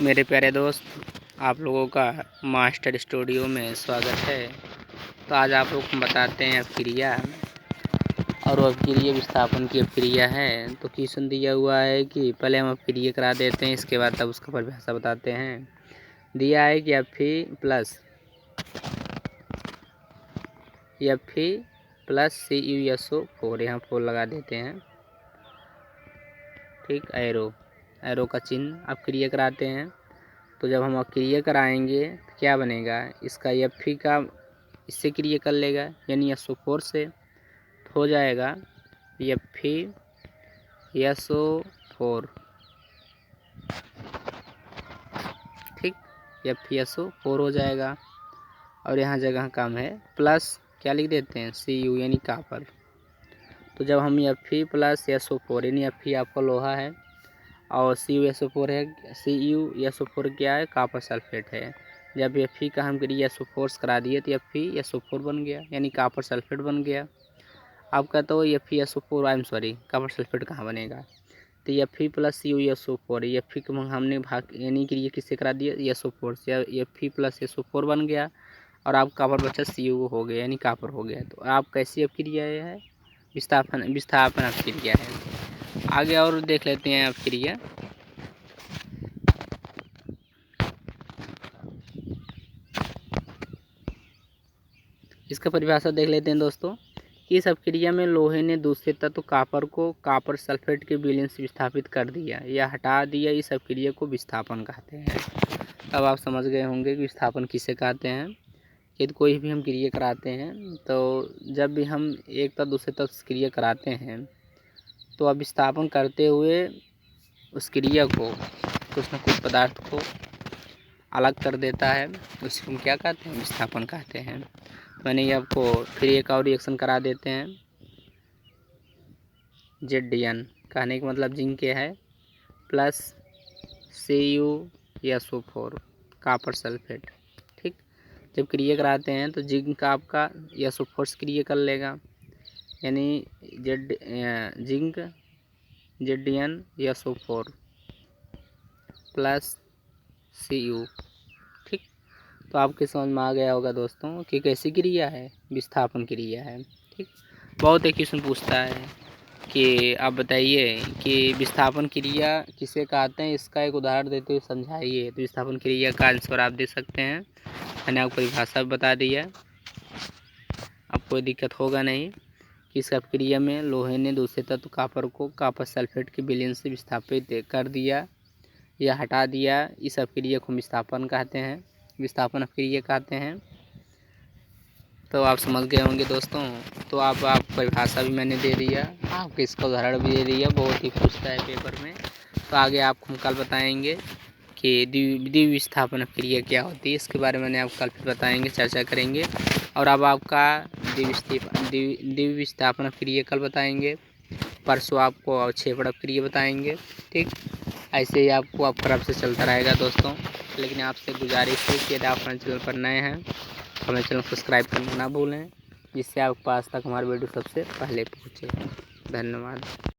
मेरे प्यारे दोस्त, आप लोगों का मास्टर स्टूडियो में स्वागत है। तो आज आप लोग को बताते हैं अपक्रिया, और वो अपक्रिया विस्थापन की अपक्रिया है। तो क्वेश्चन दिया हुआ है कि पहले हम अपक्रिया करा देते हैं, इसके बाद तब उसका परिभाषा बताते हैं। दिया है कि Fe प्लस CuSO4, यहाँ 4 लगा देते हैं। ठीक, एरो का चिन्ह अपक्रिया कराते हैं। तो जब हम क्रिया कराएंगे तो क्या बनेगा, इसका Fe का इससे क्रिया कर लेगा, यानी SO4 से, तो हो जाएगा FeSO4। ठीक, FeSO4 हो जाएगा। और यहाँ जगह कम है, प्लस क्या लिख देते हैं Cu यानी कापर। तो जब हम Fe प्लस SO4, यानी Fe आपका लोहा है और CuSO4 है। CuSO4 क्या है, कापर सल्फेट है। जब Fe का हम क्रिया SO4 करा दिए तो FeSO4 बन गया, यानी कापर सल्फेट बन गया। अब कहते हो FeSO4 कापर सल्फेट कहाँ बनेगा, तो Fe प्लस CuSO4, Fe को हमने भाग यानी क्रिया किससे करा दिया, SO4 से। Fe प्लस SO4 बन गया और आप कापर बचा Cu हो गया, यानी कापर हो गया। तो आप कैसी अपक्रिया है, विस्थापन अपक्रिया है। आगे और देख लेते हैं अपक्रिया। इसका परिभाषा देख लेते हैं दोस्तों। इस अपक्रिया में लोहे ने दूसरे तत्व कापर को कापर सल्फेट के विलयन से विस्थापित कर दिया या हटा दिया। इस अपक्रिया को विस्थापन कहते हैं। अब आप समझ गए होंगे कि विस्थापन किसे कहते हैं। यदि कोई भी हम क्रिया कराते हैं तो जब भी हम एक तत्व दूसरे तत्व से क्रिया कराते हैं तो अब विस्थापन करते हुए उस क्रिया को कुछ न कुछ पदार्थ को अलग कर देता है, उसको हम क्या कहते हैं, विस्थापन कहते हैं। मैंने ये आपको फिर एक और रिएक्शन करा देते हैं। Zn कहने का मतलब जिंक के है, प्लस CuSO4 कापर सल्फेट। ठीक, जब क्रिया कराते हैं तो जिंक का आपका SO4 से क्रिया कर लेगा, यानी जिंक ZnSO4 प्लस Cu। ठीक, तो आपके समझ में आ गया होगा दोस्तों कि कैसी क्रिया है, विस्थापन क्रिया है। ठीक, बहुत एक क्वेश्चन पूछता है कि आप बताइए कि विस्थापन क्रिया किसे कहते हैं, इसका एक उदाहरण देते हुए समझाइए। तो विस्थापन क्रिया का आंसर आप दे सकते हैं, मैंने आपको परिभाषा बता दी है, अब कोई दिक्कत होगा नहीं। कि इस अपक्रिया में लोहे ने दूसरे तत्व कापर को कापर सल्फेट के विलयन से विस्थापित कर दिया या हटा दिया। इस अपक्रिया को विस्थापन कहते हैं, विस्थापन अपक्रिया कहते हैं। तो आप समझ गए होंगे दोस्तों। तो आप परिभाषा भी मैंने दे दिया, आपको इसका उदाहरण भी दे दिया, बहुत ही पूछता है पेपर में। तो आगे आपको हम कल बताएंगे कि द्वितीय विस्थापन अपक्रिया क्या होती है, इसके बारे में आप कल फिर बताएंगे, चर्चा करेंगे। और अब आपका द्वितीय विस्थापन अपक्रिया कल बताएंगे, परसों आपको छेपड़ अपक्रिया बताएंगे। ठीक, ऐसे ही आपको आप तरफ से चलता रहेगा दोस्तों। लेकिन आपसे गुजारिश है कि यदि आप हमारे चैनल पर नए हैं हमें चैनल सब्सक्राइब करना ना भूलें, जिससे आपके पास तक हमारे वीडियो सबसे पहले पहुँचे। धन्यवाद।